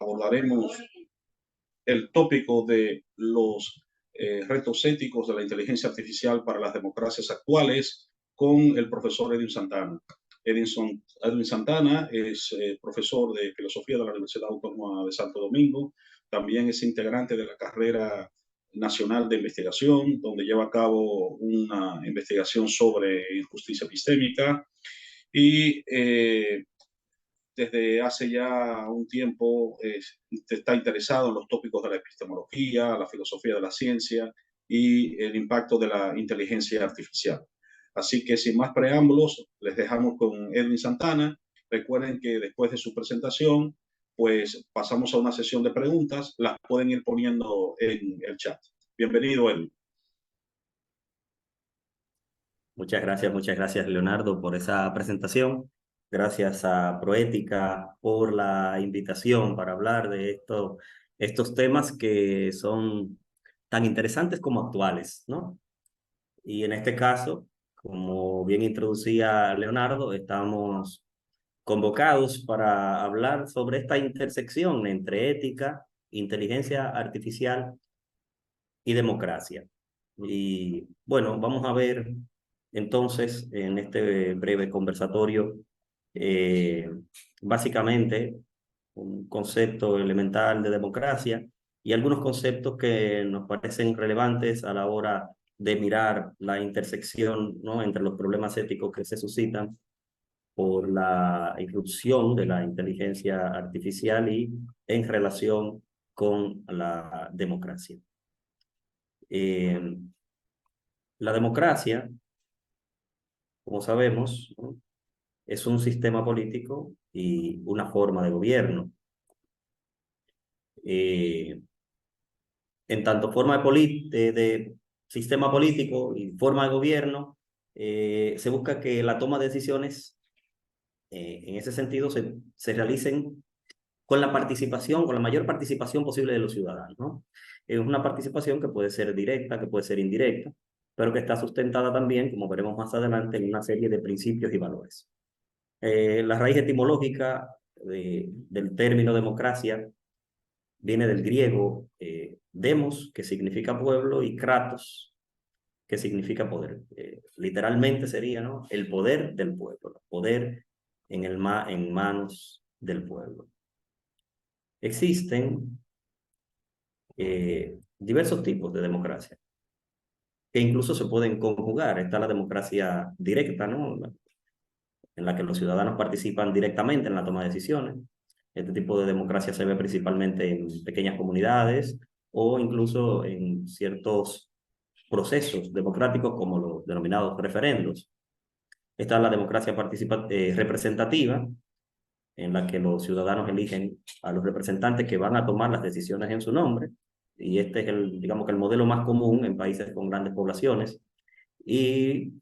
abordaremos el tópico de los retos éticos de la inteligencia artificial para las democracias actuales con el profesor Edwin Santana. Edwin Santana es profesor de filosofía de la Universidad Autónoma de Santo Domingo. También es integrante de la carrera nacional de investigación, donde lleva a cabo una investigación sobre injusticia epistémica y desde hace ya un tiempo está interesado en los tópicos de la epistemología, la filosofía de la ciencia y el impacto de la inteligencia artificial. Así que sin más preámbulos, les dejamos con Edwin Santana. Recuerden que después de su presentación, pues pasamos a una sesión de preguntas. Las pueden ir poniendo en el chat. Bienvenido, Edwin. Muchas gracias Leonardo por esa presentación. Gracias a Proética por la invitación para hablar de estos temas que son tan interesantes como actuales, ¿no? Y en este caso, como bien introducía Leonardo, estamos convocados para hablar sobre esta intersección entre ética, inteligencia artificial y democracia. Y bueno, vamos a ver entonces en este breve conversatorio básicamente un concepto elemental de democracia y algunos conceptos que nos parecen relevantes a la hora de mirar la intersección, ¿no?, entre los problemas éticos que se suscitan por la irrupción de la inteligencia artificial y en relación con la democracia. La democracia, como sabemos, ¿no?, es un sistema político y una forma de gobierno. En tanto forma de sistema político y forma de gobierno, se busca que la toma de decisiones en ese sentido se realicen con la participación, con la mayor participación posible de los ciudadanos, ¿no? Es una participación que puede ser directa, que puede ser indirecta, pero que está sustentada también, como veremos más adelante, en una serie de principios y valores. La raíz etimológica del término democracia viene del griego demos, que significa pueblo, y kratos, que significa poder. Literalmente sería, ¿no?, el poder del pueblo, poder en manos del pueblo. Existen diversos tipos de democracia que incluso se pueden conjugar. Está la democracia directa, ¿no?, en la que los ciudadanos participan directamente en la toma de decisiones. Este tipo de democracia se ve principalmente en pequeñas comunidades o incluso en ciertos procesos democráticos como los denominados referendos. Está la democracia representativa, en la que los ciudadanos eligen a los representantes que van a tomar las decisiones en su nombre, y este es digamos que el modelo más común en países con grandes poblaciones. Y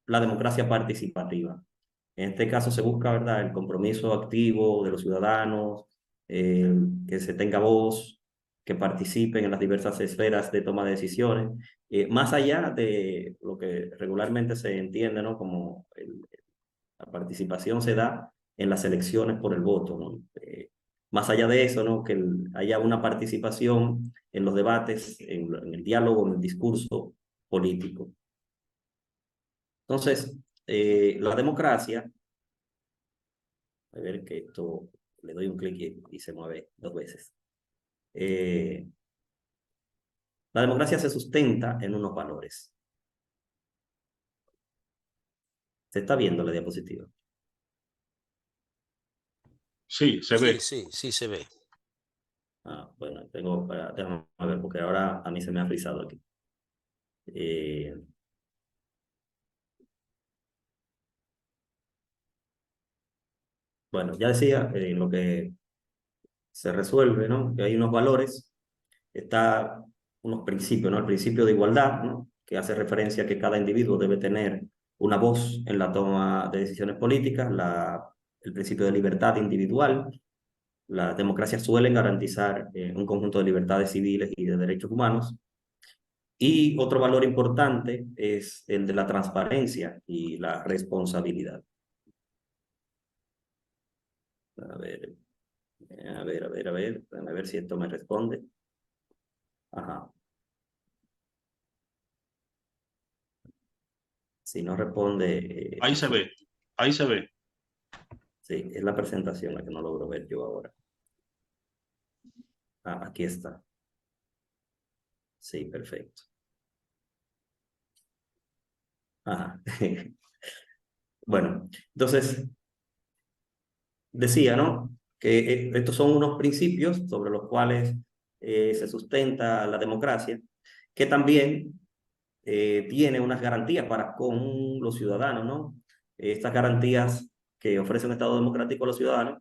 la democracia participativa. En este caso se busca, ¿verdad?, el compromiso activo de los ciudadanos, que se tenga voz, que participen en las diversas esferas de toma de decisiones, más allá de lo que regularmente se entiende, ¿no?, como la participación se da en las elecciones por el voto, ¿no? Más allá de eso, ¿no?, que haya una participación en los debates, en el diálogo, en el discurso político. Entonces, la democracia, a ver que esto, le doy un clic y se mueve 2 veces. La democracia se sustenta en unos valores. ¿Se está viendo la diapositiva? Sí, se ve. Sí, se ve. Bueno, déjame ver, porque ahora a mí se me ha frisado aquí. Bueno, ya decía, lo que se resuelve, ¿no?, que hay unos valores, está unos principios, ¿no? El principio de igualdad, ¿no?, que hace referencia a que cada individuo debe tener una voz en la toma de decisiones políticas, el principio de libertad individual. Las democracias suelen garantizar un conjunto de libertades civiles y de derechos humanos. Y otro valor importante es el de la transparencia y la responsabilidad. A ver, A ver, déjame ver si esto me responde. Ajá. Si no responde, Ahí se ve, ahí se ve. sí, es la presentación la que no logro ver yo ahora. Ah, aquí está. Sí, perfecto. Ajá. Bueno, entonces decía, ¿no? Que estos son unos principios sobre los cuales se sustenta la democracia, que también tiene unas garantías para con los ciudadanos, ¿no? Estas garantías que ofrece un Estado democrático a los ciudadanos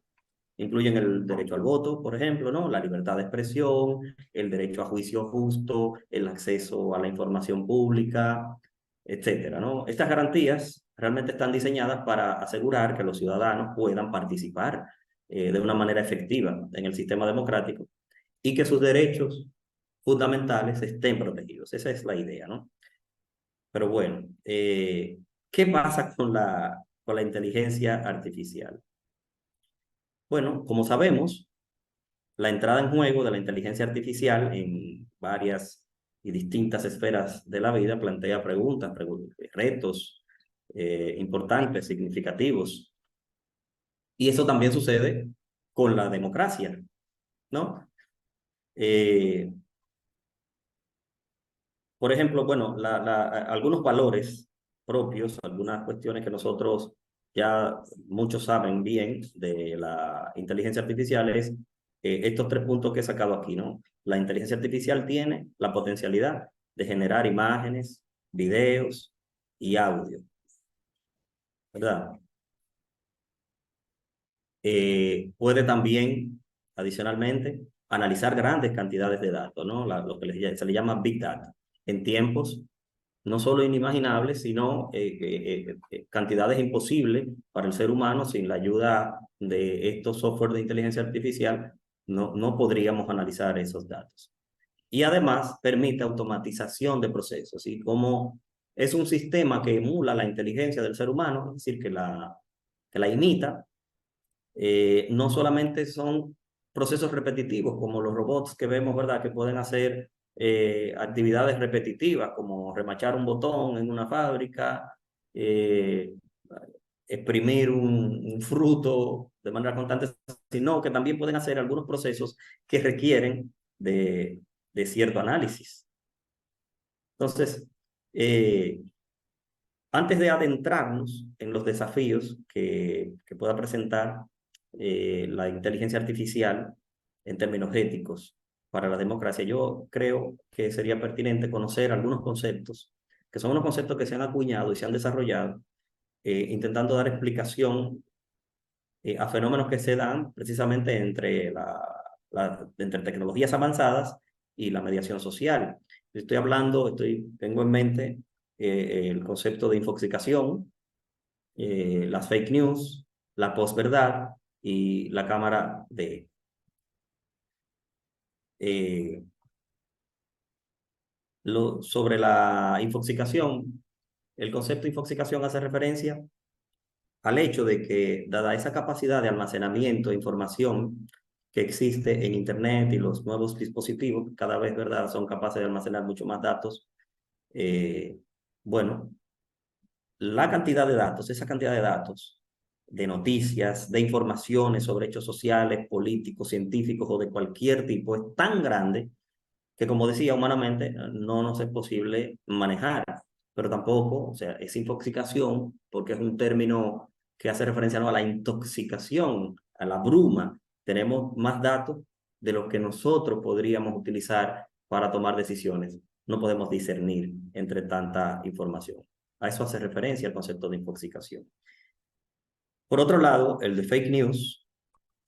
incluyen el derecho al voto, por ejemplo, ¿no? La libertad de expresión, el derecho a juicio justo, el acceso a la información pública, etcétera, ¿no? Estas garantías realmente están diseñadas para asegurar que los ciudadanos puedan participar de una manera efectiva en el sistema democrático y que sus derechos fundamentales estén protegidos. Esa es la idea, ¿no? Pero bueno, ¿qué pasa con la inteligencia artificial? Bueno, como sabemos, la entrada en juego de la inteligencia artificial en varias y distintas esferas de la vida plantea retos importantes, significativos. Y eso también sucede con la democracia, ¿no? Eh, por ejemplo, bueno, algunos valores propios, algunas cuestiones que nosotros ya muchos saben bien de la inteligencia artificial es estos tres puntos que he sacado aquí, ¿no? La inteligencia artificial tiene la potencialidad de generar imágenes, videos y audio, ¿verdad? Puede también, adicionalmente, analizar grandes cantidades de datos, ¿no? Lo que se le llama Big Data, en tiempos no solo inimaginables, sino cantidades imposibles para el ser humano sin la ayuda de estos software de inteligencia artificial, no podríamos analizar esos datos. Y además permite automatización de procesos, y como es un sistema que emula la inteligencia del ser humano, es decir, que la imita, no solamente son procesos repetitivos como los robots que vemos, ¿verdad? Que pueden hacer actividades repetitivas como remachar un botón en una fábrica, eh, exprimir un fruto de manera constante, sino que también pueden hacer algunos procesos que requieren de cierto análisis. Entonces, eh, antes de adentrarnos en los desafíos que pueda presentar la inteligencia artificial en términos éticos para la democracia, yo creo que sería pertinente conocer algunos conceptos, que son unos conceptos que se han acuñado y se han desarrollado, intentando dar explicación a fenómenos que se dan precisamente entre tecnologías avanzadas y la mediación social. Estoy hablando, tengo en mente el concepto de infoxicación, las fake news, la posverdad y la cámara de... Eh, sobre la infoxicación, el concepto de infoxicación hace referencia al hecho de que, dada esa capacidad de almacenamiento de información que existe en Internet y los nuevos dispositivos, cada vez, ¿verdad?, son capaces de almacenar mucho más datos, eh, bueno, la cantidad de datos, esa cantidad de datos, de noticias, de informaciones sobre hechos sociales, políticos, científicos o de cualquier tipo, es tan grande que, como decía, humanamente no nos es posible manejar, pero tampoco, o sea, es intoxicación porque es un término que hace referencia, ¿no?, a la intoxicación, a la bruma. Tenemos más datos de los que nosotros podríamos utilizar para tomar decisiones. No podemos discernir entre tanta información. A eso hace referencia el concepto de intoxicación. Por otro lado, el de fake news,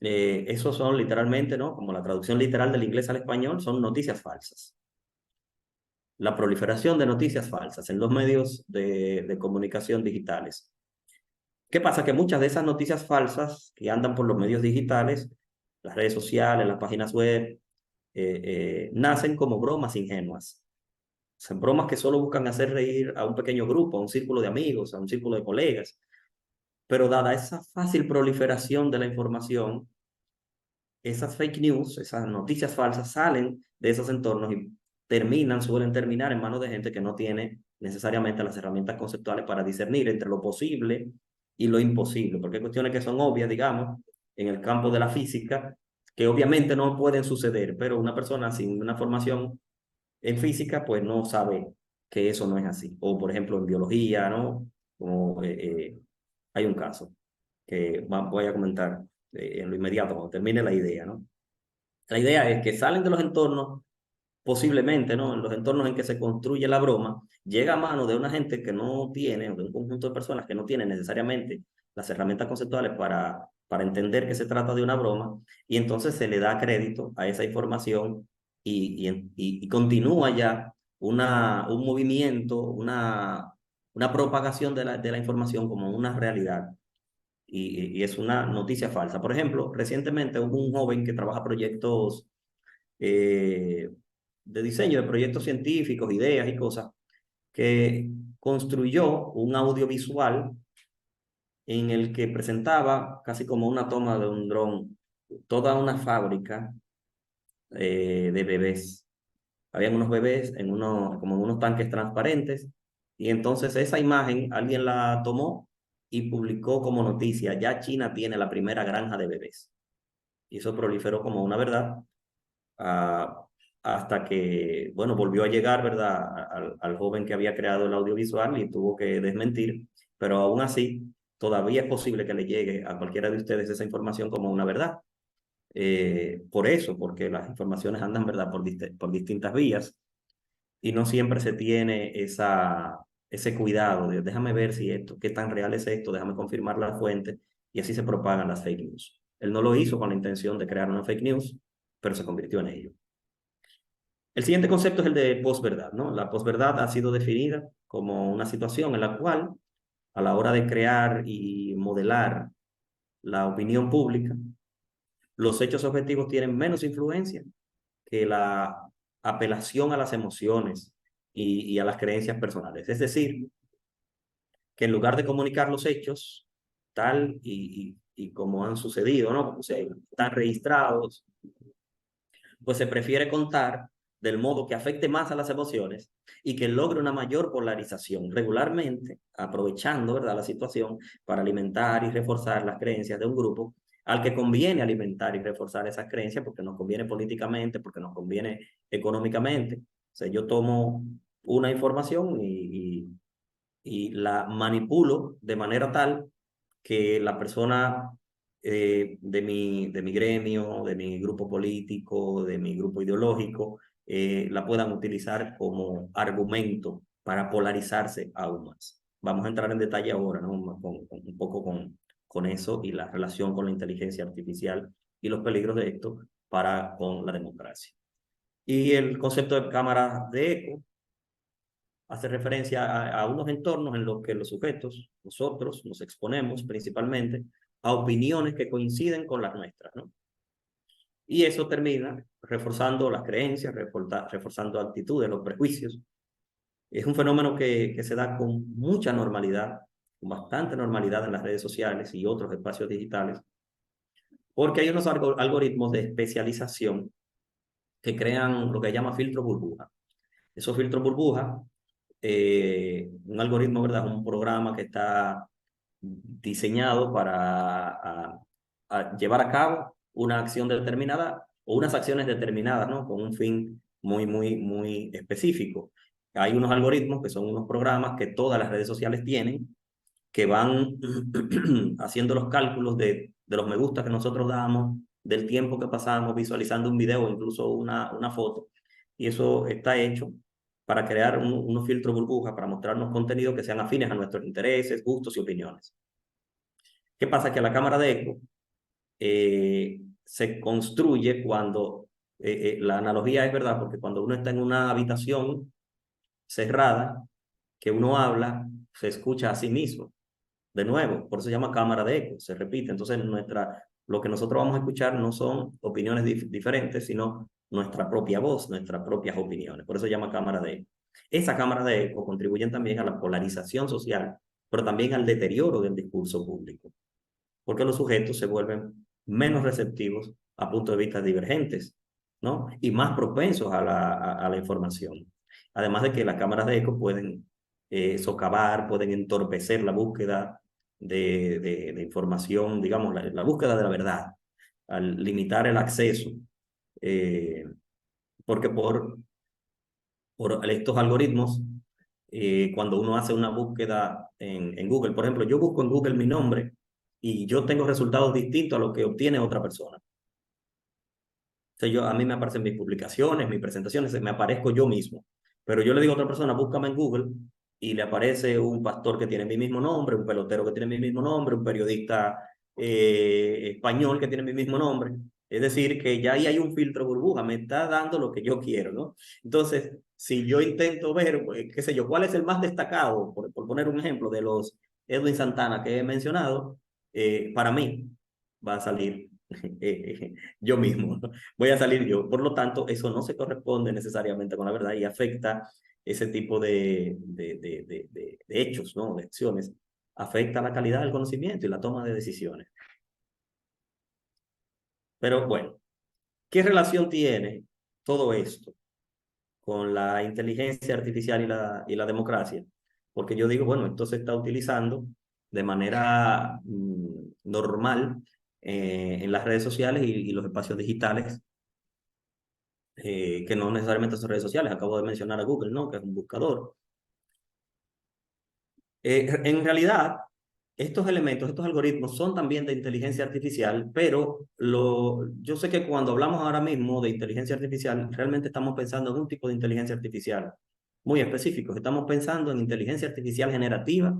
esos son literalmente, ¿no?, como la traducción literal del inglés al español, son noticias falsas. La proliferación de noticias falsas en los medios de comunicación digitales. ¿Qué pasa? Que muchas de esas noticias falsas que andan por los medios digitales, las redes sociales, las páginas web, nacen como bromas ingenuas. Son bromas que solo buscan hacer reír a un pequeño grupo, a un círculo de amigos, a un círculo de colegas. Pero dada esa fácil proliferación de la información, esas fake news, esas noticias falsas salen de esos entornos y suelen terminar en manos de gente que no tiene necesariamente las herramientas conceptuales para discernir entre lo posible y lo imposible, porque hay cuestiones que son obvias, digamos, en el campo de la física, que obviamente no pueden suceder, pero una persona sin una formación en física, pues no sabe que eso no es así. O, por ejemplo, en biología, ¿no? Como hay un caso que voy a comentar en lo inmediato, cuando termine la idea, ¿no? La idea es que salen de los entornos, posiblemente, ¿no? En los entornos en que se construye la broma, llega a mano de una gente que no tiene, o de un conjunto de personas que no tienen necesariamente las herramientas conceptuales para entender que se trata de una broma, y entonces se le da crédito a esa información y continúa ya un movimiento, una propagación de la información como una realidad. Y es una noticia falsa. Por ejemplo, recientemente hubo un joven que trabaja proyectos eh, de diseño, de proyectos científicos, ideas y cosas, que construyó un audiovisual en el que presentaba casi como una toma de un dron, toda una fábrica de bebés. Habían unos bebés como en unos tanques transparentes, y entonces esa imagen alguien la tomó y publicó como noticia: ya China tiene la primera granja de bebés. Y eso proliferó como una verdad, ah, hasta que, bueno, volvió a llegar, ¿verdad?, al joven que había creado el audiovisual y tuvo que desmentir, pero aún así todavía es posible que le llegue a cualquiera de ustedes esa información como una verdad. Por eso, porque las informaciones andan, ¿verdad?, por distintas vías, y no siempre se tiene ese cuidado de déjame ver si esto, qué tan real es esto, déjame confirmar la fuente, y así se propagan las fake news. Él no lo hizo con la intención de crear una fake news, pero se convirtió en ello. El siguiente concepto es el de posverdad, ¿no? La posverdad ha sido definida como una situación en la cual, a la hora de crear y modelar la opinión pública, los hechos objetivos tienen menos influencia que la apelación a las emociones y a las creencias personales. Es decir, que en lugar de comunicar los hechos tal y como han sucedido, ¿no? Como se están registrados, pues se prefiere contar del modo que afecte más a las emociones y que logre una mayor polarización, regularmente aprovechando, ¿verdad?, la situación para alimentar y reforzar las creencias de un grupo al que conviene alimentar y reforzar esas creencias porque nos conviene políticamente, porque nos conviene económicamente. O sea, yo tomo una información y la manipulo de manera tal que la persona de mi gremio, de mi grupo político, de mi grupo ideológico, la puedan utilizar como argumento para polarizarse aún más. Vamos a entrar en detalle ahora, ¿no? Un poco con eso y la relación con la inteligencia artificial y los peligros de esto con la democracia. Y el concepto de cámara de eco hace referencia a unos entornos en los que los sujetos, nosotros, nos exponemos principalmente a opiniones que coinciden con las nuestras, ¿no? Y eso termina reforzando las creencias, reforzando actitudes, los prejuicios. Es un fenómeno que se da con mucha normalidad, con bastante normalidad en las redes sociales y otros espacios digitales, porque hay unos algoritmos de especialización que crean lo que llama filtro burbuja. Esos filtros burbuja, un algoritmo, ¿verdad?, un programa que está diseñado para llevar a cabo una acción determinada o unas acciones determinadas, ¿no?, con un fin muy específico. Hay unos algoritmos que son unos programas que todas las redes sociales tienen, que van haciendo los cálculos de los me gusta que nosotros damos, del tiempo que pasamos visualizando un video o incluso una foto. Y eso está hecho para crear unos filtros burbujas, para mostrarnos contenidos que sean afines a nuestros intereses, gustos y opiniones. ¿Qué pasa? Que la cámara de eco se construye cuando, la analogía es verdad, porque cuando uno está en una habitación cerrada, que uno habla, se escucha a sí mismo. De nuevo, por eso se llama cámara de eco, se repite. Entonces, lo que nosotros vamos a escuchar no son opiniones diferentes, sino nuestra propia voz, nuestras propias opiniones. Por eso se llama cámara de eco. Esa cámara de eco contribuye también a la polarización social, pero también al deterioro del discurso público, porque los sujetos se vuelven menos receptivos a puntos de vista divergentes, ¿no? Y más propensos a la información. Además de que las cámaras de eco pueden socavar, pueden entorpecer la búsqueda de información, digamos, la búsqueda de la verdad, al limitar el acceso, eh, porque por estos algoritmos, cuando uno hace una búsqueda en Google, por ejemplo, yo busco en Google mi nombre y yo tengo resultados distintos a lo que obtiene otra persona. O sea, a mí me aparecen mis publicaciones, mis presentaciones, me aparezco yo mismo. Pero yo le digo a otra persona, búscame en Google, y le aparece un pastor que tiene mi mismo nombre, un pelotero que tiene mi mismo nombre, un periodista español que tiene mi mismo nombre. Es decir, que ya ahí hay un filtro burbuja, me está dando lo que yo quiero, ¿no? Entonces, si yo intento ver, pues, qué sé yo, cuál es el más destacado, por poner un ejemplo, de los Edwin Santana que he mencionado, para mí va a salir yo mismo, voy a salir yo. Por lo tanto, eso no se corresponde necesariamente con la verdad y afecta ese tipo de hechos, ¿no? De acciones, afecta la calidad del conocimiento y la toma de decisiones. Pero bueno, ¿qué relación tiene todo esto con la inteligencia artificial y la democracia? Porque yo digo, bueno, esto se está utilizando de manera normal en las redes sociales y los espacios digitales, que no necesariamente son redes sociales. Acabo de mencionar a Google, ¿no? Que es un buscador. En realidad, estos elementos, estos algoritmos son también de inteligencia artificial, pero yo sé que cuando hablamos ahora mismo de inteligencia artificial, realmente estamos pensando en un tipo de inteligencia artificial muy específico. Estamos pensando en inteligencia artificial generativa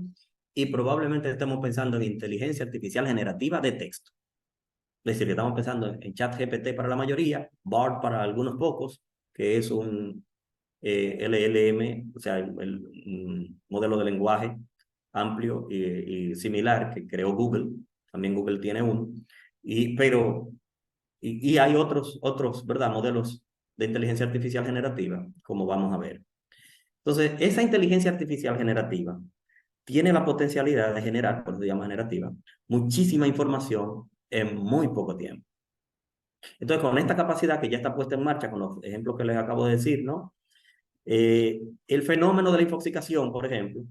y probablemente estemos pensando en inteligencia artificial generativa de texto. Es decir, que estamos pensando en ChatGPT para la mayoría, BART para algunos pocos, que es un LLM, o sea, el modelo de lenguaje amplio y similar que creó Google. También Google tiene uno. Y hay otros, ¿verdad? Modelos de inteligencia artificial generativa, como vamos a ver. Entonces, esa inteligencia artificial generativa tiene la potencialidad de generar, por eso se llama generativa, muchísima información en muy poco tiempo. Entonces, con esta capacidad que ya está puesta en marcha, con los ejemplos que les acabo de decir, ¿no? El fenómeno de la infoxicación, por ejemplo,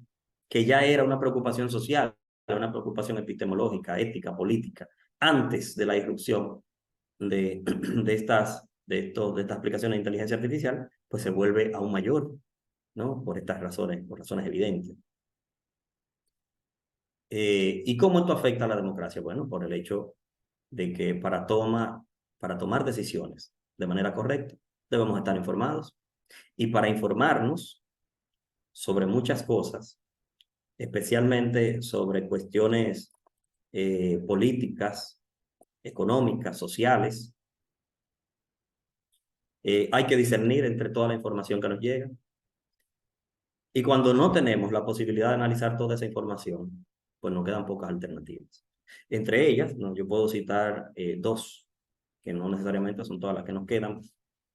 que ya era una preocupación social, una preocupación epistemológica, ética, política, antes de la irrupción de, de estas aplicaciones de inteligencia artificial, pues se vuelve aún mayor, ¿no? Por estas razones, por razones evidentes. ¿Y cómo esto afecta a la democracia? Bueno, por el hecho de que para tomar decisiones de manera correcta, debemos estar informados. Y para informarnos sobre muchas cosas, especialmente sobre cuestiones políticas, económicas, sociales, hay que discernir entre toda la información que nos llega. Y cuando no tenemos la posibilidad de analizar toda esa información, pues nos quedan pocas alternativas. Entre ellas, ¿no? Yo puedo citar dos, que no necesariamente son todas las que nos quedan,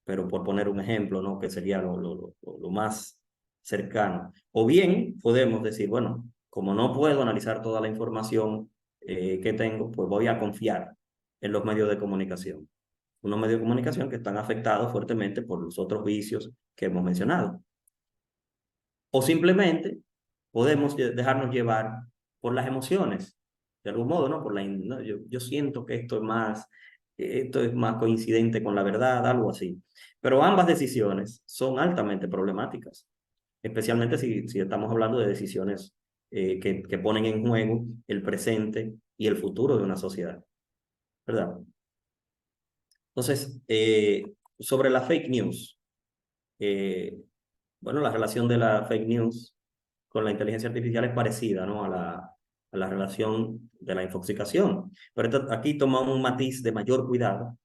pero por poner un ejemplo, ¿no? Que sería lo más cercano. O bien podemos decir, bueno, como no puedo analizar toda la información que tengo, pues voy a confiar en los medios de comunicación. Unos medios de comunicación que están afectados fuertemente por los otros vicios que hemos mencionado. O simplemente podemos dejarnos llevar por las emociones, de algún modo, ¿no? ¿No? Yo siento que esto es más coincidente con la verdad, algo así. Pero ambas decisiones son altamente problemáticas, especialmente si estamos hablando de decisiones que ponen en juego el presente y el futuro de una sociedad, ¿verdad? Entonces, sobre la fake news, eh, bueno, la relación de la fake news con la inteligencia artificial es parecida, ¿no? A la relación de la infoxicación. Pero aquí toma un matiz de mayor cuidado,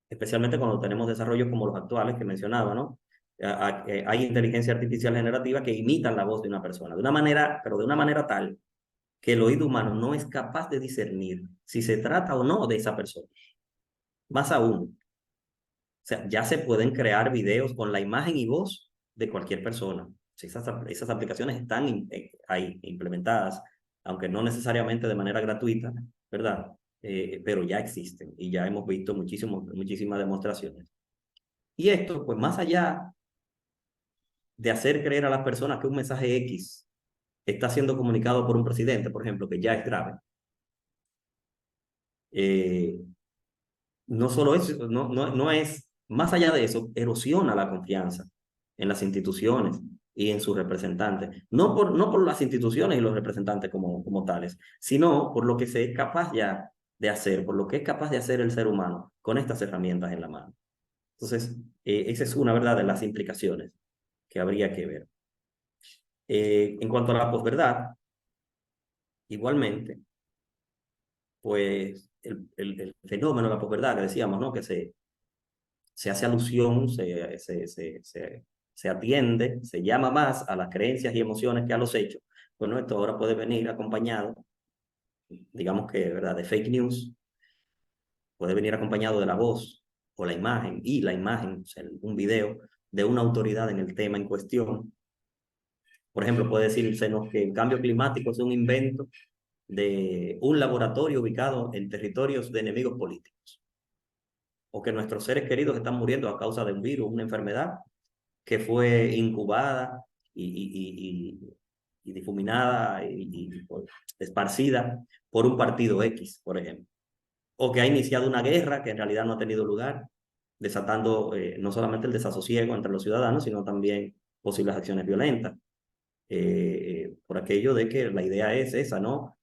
especialmente cuando tenemos desarrollos como los actuales que mencionaba, ¿no? Hay inteligencia artificial generativa que imitan la voz de una persona, pero de una manera tal que el oído humano no es capaz de discernir si se trata o no de esa persona. Más aún, o sea, ya se pueden crear videos con la imagen y voz de cualquier persona. Esas aplicaciones están ahí implementadas, aunque no necesariamente de manera gratuita, ¿verdad? pero ya existen y ya hemos visto muchísimas demostraciones. Y esto, pues más allá de hacer creer a las personas que un mensaje X está siendo comunicado por un presidente, por ejemplo, que ya es grave, no solo eso, no es, más allá de eso, erosiona la confianza en las instituciones y en sus representantes. No por las instituciones y los representantes como tales, sino por lo que se es capaz ya de hacer, por lo que es capaz de hacer el ser humano con estas herramientas en la mano. Entonces, esa es una, ¿verdad?, de las implicaciones que habría que ver. En cuanto a la posverdad, igualmente, pues el fenómeno de la posverdad que decíamos, ¿no?, que se hace alusión, se atiende, se llama más a las creencias y emociones que a los hechos. Bueno, esto ahora puede venir acompañado, digamos que, ¿verdad?, de fake news, puede venir acompañado de la voz o la imagen, y la imagen, o sea, un video de una autoridad en el tema en cuestión. Por ejemplo, puede decírsenos que el cambio climático es un invento de un laboratorio ubicado en territorios de enemigos políticos, o que nuestros seres queridos están muriendo a causa de un virus, una enfermedad que fue incubada y difuminada pues, esparcida por un partido X, por ejemplo, o que ha iniciado una guerra que en realidad no ha tenido lugar, desatando no solamente el desasosiego entre los ciudadanos, sino también posibles acciones violentas. Por aquello de que la idea es esa, ¿no?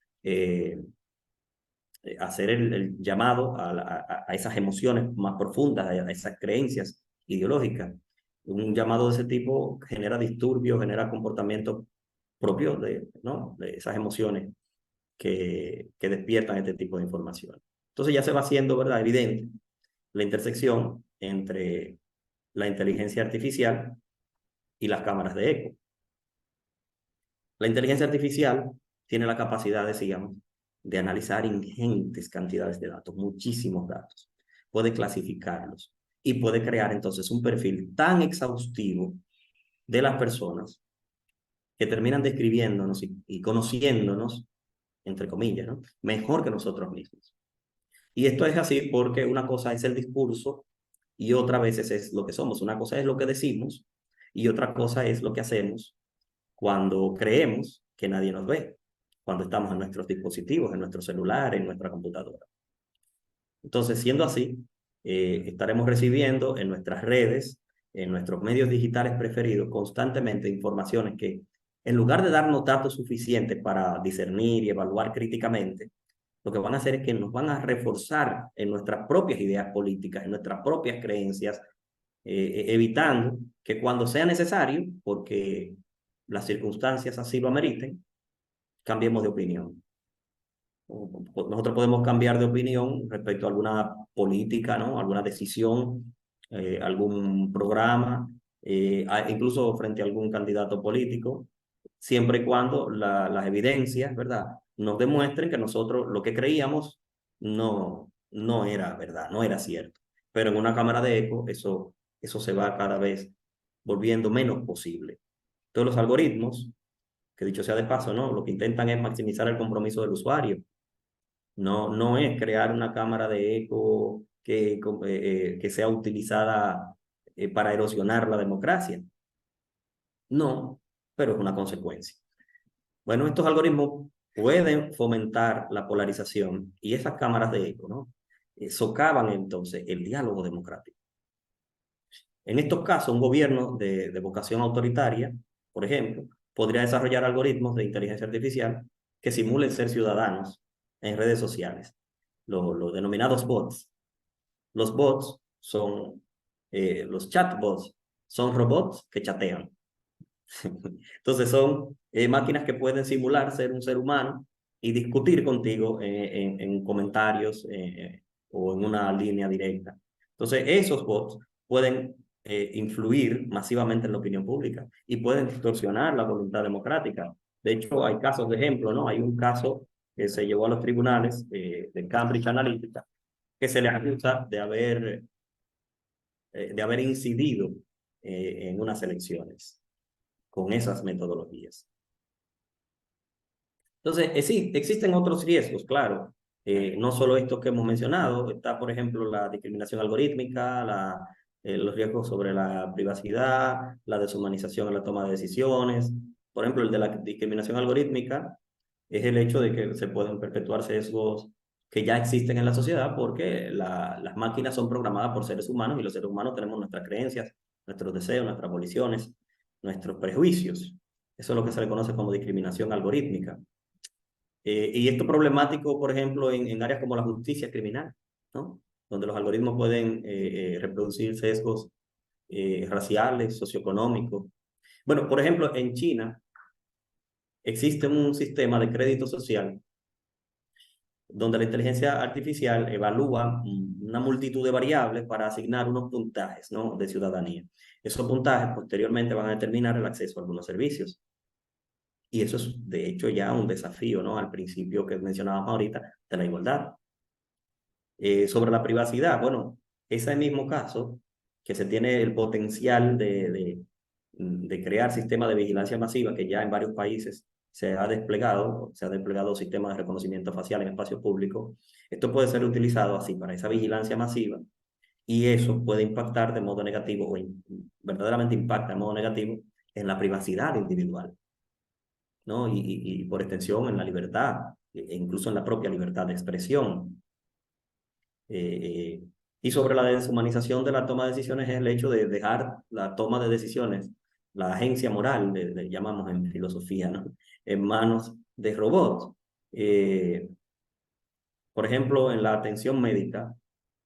Hacer el llamado a esas emociones más profundas, a esas creencias ideológicas. Un llamado de ese tipo genera disturbios, genera comportamientos propios ¿no?, de esas emociones que despiertan este tipo de información. Entonces ya se va haciendo, ¿verdad?, evidente la intersección entre la inteligencia artificial y las cámaras de eco. La inteligencia artificial tiene la capacidad, decíamos, de analizar ingentes cantidades de datos, muchísimos datos. Puede clasificarlos y puede crear entonces un perfil tan exhaustivo de las personas que terminan describiéndonos y conociéndonos, entre comillas, ¿no?, mejor que nosotros mismos. Y esto es así porque una cosa es el discurso y otra vez es lo que somos. Una cosa es lo que decimos y otra cosa es lo que hacemos cuando creemos que nadie nos ve, cuando estamos en nuestros dispositivos, en nuestro celular, en nuestra computadora. Entonces, siendo así, estaremos recibiendo en nuestras redes, en nuestros medios digitales preferidos, constantemente informaciones que, en lugar de darnos datos suficientes para discernir y evaluar críticamente, lo que van a hacer es que nos van a reforzar en nuestras propias ideas políticas, en nuestras propias creencias, evitando que cuando sea necesario, porque las circunstancias así lo ameriten, cambiemos de opinión. Nosotros podemos cambiar de opinión respecto a alguna política, ¿no?, alguna decisión, algún programa, incluso frente a algún candidato político, siempre y cuando las evidencias, ¿verdad?, nos demuestren que nosotros lo que creíamos no era verdad, no era cierto. Pero en una cámara de eco eso se va cada vez volviendo menos posible. Todos los algoritmos, que dicho sea de paso, ¿no?, lo que intentan es maximizar el compromiso del usuario. No es crear una cámara de eco que sea utilizada para erosionar la democracia. No, pero es una consecuencia. Bueno, estos algoritmos pueden fomentar la polarización y esas cámaras de eco, ¿no?, socavan entonces el diálogo democrático. En estos casos, un gobierno de vocación autoritaria, por ejemplo, podría desarrollar algoritmos de inteligencia artificial que simulen ser ciudadanos en redes sociales, los denominados bots. Los bots son, los chatbots, son robots que chatean. Entonces son máquinas que pueden simular ser un ser humano y discutir contigo en comentarios o en una línea directa. Entonces esos bots pueden influir masivamente en la opinión pública y pueden distorsionar la voluntad democrática. De hecho, hay casos de ejemplo, ¿no? Hay un caso que se llevó a los tribunales de Cambridge Analytica que se le acusa de haber incidido en unas elecciones con esas metodologías. Entonces, sí, existen otros riesgos, claro. No solo esto que hemos mencionado, está, por ejemplo, la discriminación algorítmica, los riesgos sobre la privacidad, la deshumanización en la toma de decisiones. Por ejemplo, el de la discriminación algorítmica es el hecho de que se pueden perpetuar sesgos que ya existen en la sociedad porque las máquinas son programadas por seres humanos y los seres humanos tenemos nuestras creencias, nuestros deseos, nuestras voliciones, nuestros prejuicios. Eso es lo que se le conoce como discriminación algorítmica. Y esto problemático, por ejemplo, en áreas como la justicia criminal, ¿no? Donde los algoritmos pueden reproducir sesgos raciales, socioeconómicos. Bueno, por ejemplo, en China existe un sistema de crédito social donde la inteligencia artificial evalúa una multitud de variables para asignar unos puntajes, ¿no?, de ciudadanía. Esos puntajes posteriormente van a determinar el acceso a algunos servicios. Y eso es, de hecho, ya un desafío, ¿no?, al principio que mencionábamos ahorita de la igualdad. Sobre la privacidad, bueno, ese mismo caso, que se tiene el potencial de crear sistemas de vigilancia masiva, que ya en varios países se ha desplegado sistemas de reconocimiento facial en espacio público. Esto puede ser utilizado así para esa vigilancia masiva y eso puede impactar de modo negativo, o verdaderamente impacta de modo negativo en la privacidad individual, ¿no? Y por extensión en la libertad, e incluso en la propia libertad de expresión. Y sobre la deshumanización de la toma de decisiones es el hecho de dejar la toma de decisiones, la agencia moral, le llamamos en filosofía, ¿no?, en manos de robots. Por ejemplo, en la atención médica,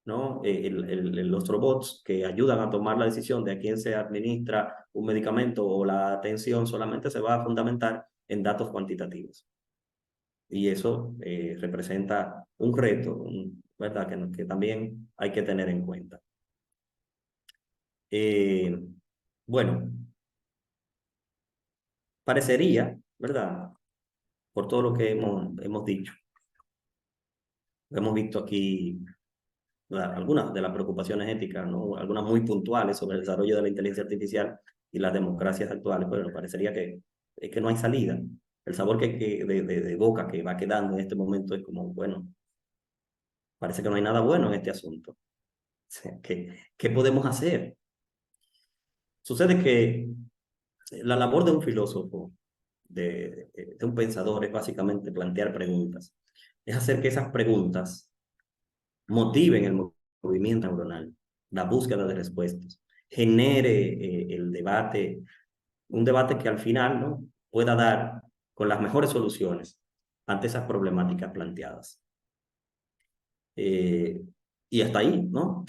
¿no?, los robots que ayudan a tomar la decisión de a quién se administra un medicamento o la atención solamente se va a fundamentar en datos cuantitativos. Y eso representa un reto, ¿verdad?, que también hay que tener en cuenta. Bueno, parecería, ¿verdad?, por todo lo que hemos dicho, hemos visto aquí algunas de las preocupaciones éticas, ¿no?, algunas muy puntuales sobre el desarrollo de la inteligencia artificial y las democracias actuales, pero nos parecería que no hay salida. El sabor de boca que va quedando en este momento es como, bueno, parece que no hay nada bueno en este asunto. ¿Qué podemos hacer? Sucede que la labor de un filósofo, de un pensador, es básicamente plantear preguntas. Es hacer que esas preguntas motiven el movimiento neuronal, la búsqueda de respuestas, genere el debate, un debate que al final, ¿no?, pueda dar con las mejores soluciones ante esas problemáticas planteadas. Y hasta ahí, ¿no?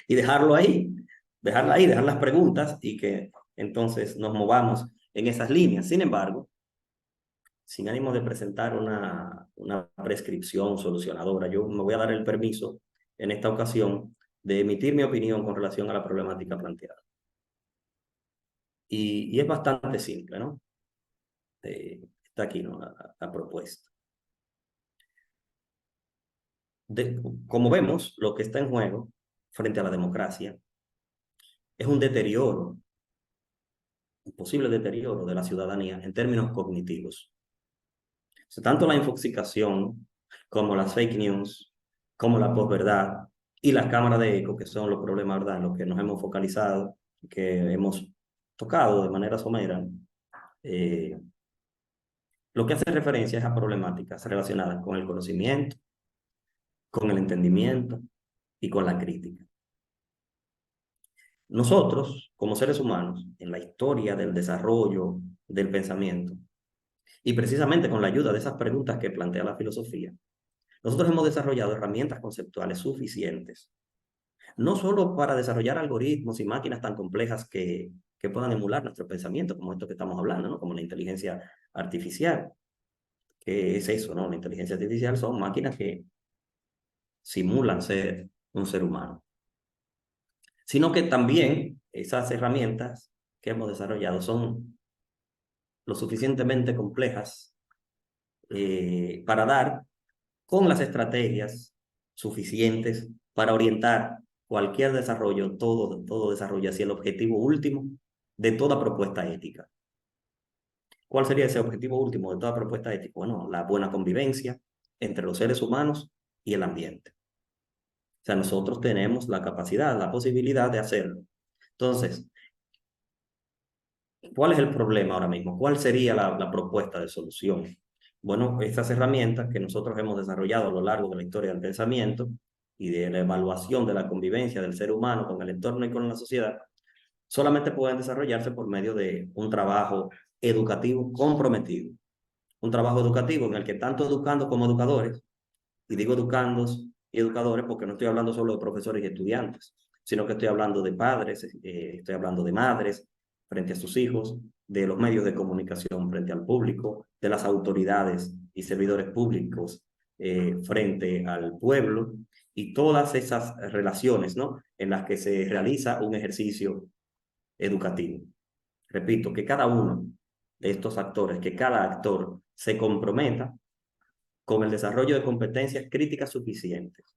Y dejarla ahí, dejar las preguntas y que entonces nos movamos en esas líneas. Sin embargo, sin ánimo de presentar una prescripción solucionadora, yo me voy a dar el permiso en esta ocasión de emitir mi opinión con relación a la problemática planteada. Y es bastante simple, ¿no? Está aquí, ¿no?, la propuesta. Como vemos, lo que está en juego frente a la democracia es un deterioro, un posible deterioro de la ciudadanía en términos cognitivos. O sea, tanto la infoxicación como las fake news, como la posverdad y las cámaras de eco, que son los problemas, ¿verdad?, en los que nos hemos focalizado, que hemos tocado de manera somera, lo que hace referencia es a problemáticas relacionadas con el conocimiento, con el entendimiento y con la crítica. Nosotros, como seres humanos, en la historia del desarrollo del pensamiento, y precisamente con la ayuda de esas preguntas que plantea la filosofía, nosotros hemos desarrollado herramientas conceptuales suficientes, no solo para desarrollar algoritmos y máquinas tan complejas que puedan emular nuestro pensamiento, como esto que estamos hablando, ¿no?, como la inteligencia artificial. ¿Qué es eso, no? La inteligencia artificial son máquinas que simulan ser un ser humano. Sino que también esas herramientas que hemos desarrollado son lo suficientemente complejas para dar con las estrategias suficientes para orientar cualquier desarrollo, todo desarrollo hacia el objetivo último de toda propuesta ética. ¿Cuál sería ese objetivo último de toda propuesta ética? Bueno, la buena convivencia entre los seres humanos y el ambiente. O sea, nosotros tenemos la capacidad, la posibilidad de hacerlo. Entonces, ¿cuál es el problema ahora mismo? ¿Cuál sería la propuesta de solución? Bueno, estas herramientas que nosotros hemos desarrollado a lo largo de la historia del pensamiento y de la evaluación de la convivencia del ser humano con el entorno y con la sociedad, solamente pueden desarrollarse por medio de un trabajo educativo comprometido. Un trabajo educativo en el que tanto educando como educadores, y digo educandos y educadores porque no estoy hablando solo de profesores y estudiantes, sino que estoy hablando de padres, estoy hablando de madres frente a sus hijos, de los medios de comunicación frente al público, de las autoridades y servidores públicos frente al pueblo, y todas esas relaciones, ¿no?, en las que se realiza un ejercicio educativo. Repito, que cada uno de estos actores, que cada actor se comprometa con el desarrollo de competencias críticas suficientes,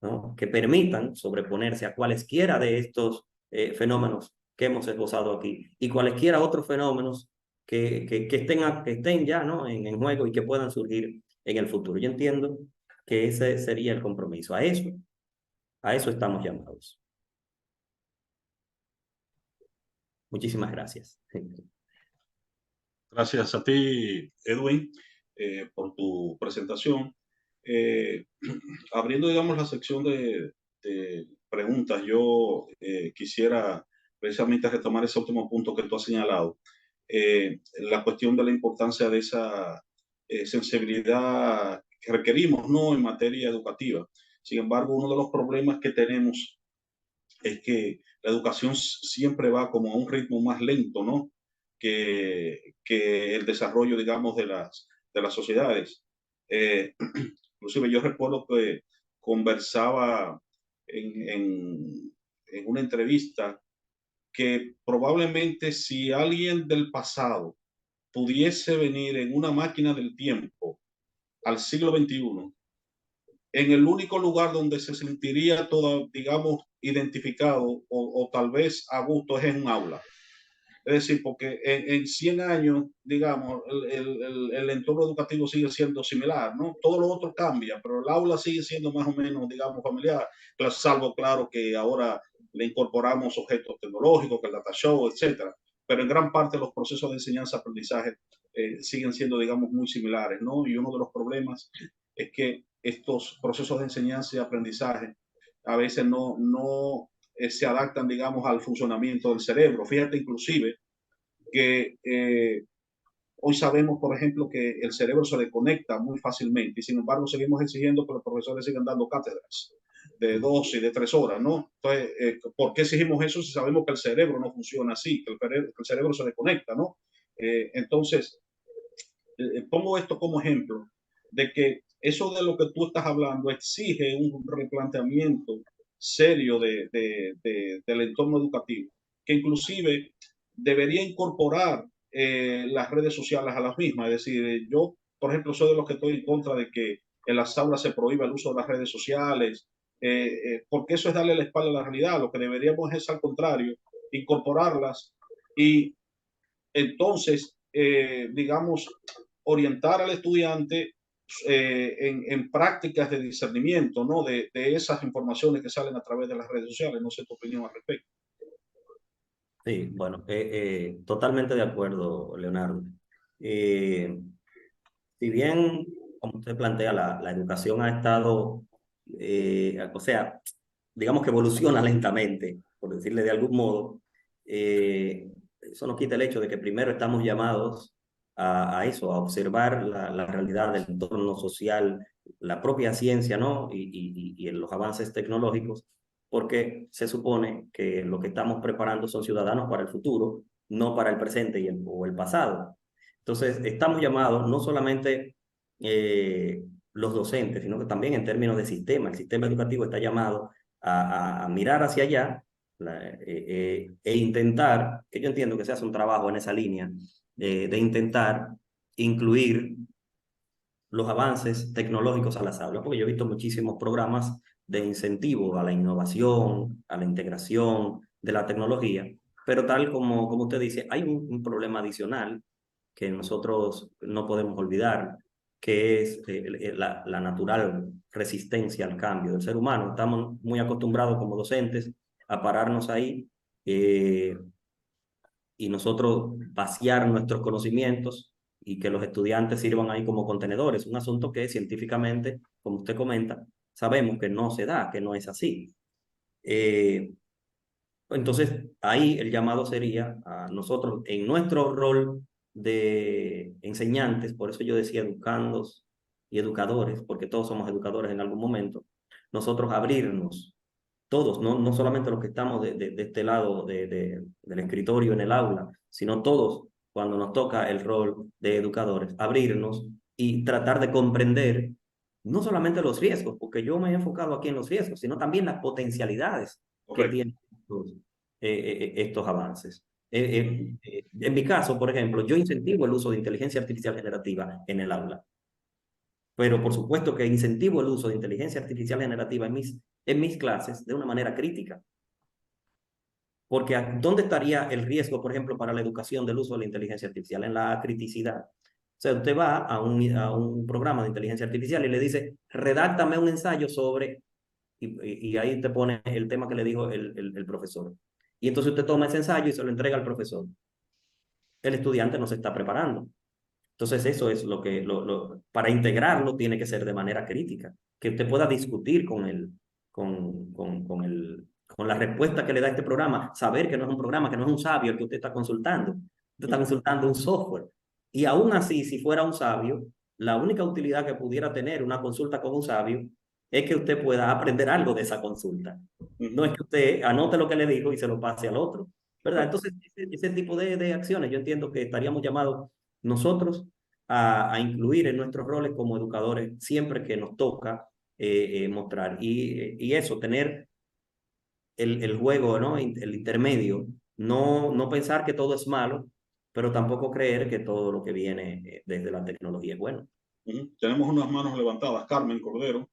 ¿no?, que permitan sobreponerse a cualesquiera de estos fenómenos que hemos esbozado aquí y cualesquiera otros fenómenos que estén ya, ¿no?, en juego y que puedan surgir en el futuro. Yo entiendo que ese sería el compromiso. A eso estamos llamados. Muchísimas gracias. Gracias a ti, Edwin, por tu presentación. Eh, Abriendo, digamos, la sección de preguntas, yo quisiera precisamente retomar ese último punto que tú has señalado, la cuestión de la importancia de esa sensibilidad que requerimos, ¿no?, en materia educativa. Sin embargo, uno de los problemas que tenemos es que la educación siempre va como a un ritmo más lento, ¿no?, que el desarrollo, digamos, de las sociedades. Eh, Inclusive yo recuerdo que conversaba en una entrevista que probablemente si alguien del pasado pudiese venir en una máquina del tiempo al siglo XXI, en el único lugar donde se sentiría todo, digamos, identificado o tal vez a gusto es en un aula. Es decir, porque en 100 años, digamos, el entorno educativo sigue siendo similar, ¿no? Todo lo otro cambia, pero el aula sigue siendo más o menos, digamos, familiar, salvo, claro, que ahora le incorporamos objetos tecnológicos, que el data show, etcétera. Pero en gran parte los procesos de enseñanza-aprendizaje siguen siendo, digamos, muy similares, ¿no? Y uno de los problemas es que estos procesos de enseñanza y aprendizaje a veces no se adaptan, digamos, al funcionamiento del cerebro. Fíjate, inclusive, que hoy sabemos, por ejemplo, que el cerebro se desconecta muy fácilmente y sin embargo seguimos exigiendo que los profesores sigan dando cátedras de 2 y de 3 horas, ¿no? Entonces, ¿por qué exigimos eso si sabemos que el cerebro no funciona así, que el cerebro se desconecta, ¿no? Entonces, pongo esto como ejemplo de que eso de lo que tú estás hablando exige un replanteamiento serio del entorno educativo, que inclusive debería incorporar las redes sociales a las mismas. Es decir, yo, por ejemplo, soy de los que estoy en contra de que en las aulas se prohíba el uso de las redes sociales, porque eso es darle la espalda a la realidad. Lo que deberíamos es, al contrario, incorporarlas y entonces, digamos, orientar al estudiante en prácticas de discernimiento, ¿no?, de esas informaciones que salen a través de las redes sociales. No sé tu opinión al respecto. Sí, bueno, totalmente de acuerdo, Leonardo. Eh, si bien, como usted plantea, la educación ha estado, o sea, digamos que evoluciona lentamente, por decirle de algún modo, eso no quita el hecho de que primero estamos llamados a eso, a observar la realidad del entorno social, la propia ciencia, ¿no? Y en los avances tecnológicos, porque se supone que lo que estamos preparando son ciudadanos para el futuro, no para el presente o el pasado. Entonces, estamos llamados no solamente los docentes, sino que también en términos de sistema. El sistema educativo está llamado a mirar hacia allá e intentar, que yo entiendo que se hace un trabajo en esa línea, de intentar incluir los avances tecnológicos a las aulas, porque yo he visto muchísimos programas de incentivo a la innovación, a la integración de la tecnología, pero tal como usted dice, hay un problema adicional que nosotros no podemos olvidar, que es la natural resistencia al cambio del ser humano. Estamos muy acostumbrados como docentes a pararnos ahí y nosotros vaciar nuestros conocimientos y que los estudiantes sirvan ahí como contenedores. Un asunto que científicamente, como usted comenta, sabemos que no se da, que no es así. Entonces, ahí el llamado sería a nosotros, en nuestro rol de enseñantes, por eso yo decía educandos y educadores, porque todos somos educadores en algún momento, nosotros abrirnos, todos, no solamente los que estamos de este lado del escritorio en el aula, sino todos cuando nos toca el rol de educadores, abrirnos y tratar de comprender no solamente los riesgos, porque yo me he enfocado aquí en los riesgos, sino también las potencialidades que Correcto. tienen estos avances. En mi caso, por ejemplo, yo incentivo el uso de inteligencia artificial generativa en el aula, pero por supuesto que incentivo el uso de inteligencia artificial generativa en mis clases de una manera crítica. Porque ¿dónde estaría el riesgo, por ejemplo, para la educación del uso de la inteligencia artificial? En la criticidad. O sea, usted va a un programa de inteligencia artificial y le dice, redáctame un ensayo sobre, y ahí te pone el tema que le dijo el profesor. Y entonces usted toma ese ensayo y se lo entrega al profesor. El estudiante no se está preparando. Entonces eso es lo que, para integrarlo tiene que ser de manera crítica, que usted pueda discutir con la respuesta que le da este programa, saber que no es un programa, que no es un sabio el que usted está consultando, usted está consultando un software. Y aún así, si fuera un sabio, la única utilidad que pudiera tener una consulta con un sabio es que usted pueda aprender algo de esa consulta. No es que usted anote lo que le dijo y se lo pase al otro, ¿verdad? Correcto. Entonces, ese tipo de acciones, yo entiendo que estaríamos llamados nosotros a incluir en nuestros roles como educadores siempre que nos toca mostrar. Y eso, tener el juego, ¿no? El intermedio, no pensar que todo es malo, pero tampoco creer que todo lo que viene desde la tecnología es bueno. Tenemos unas manos levantadas. Carmen Cordero.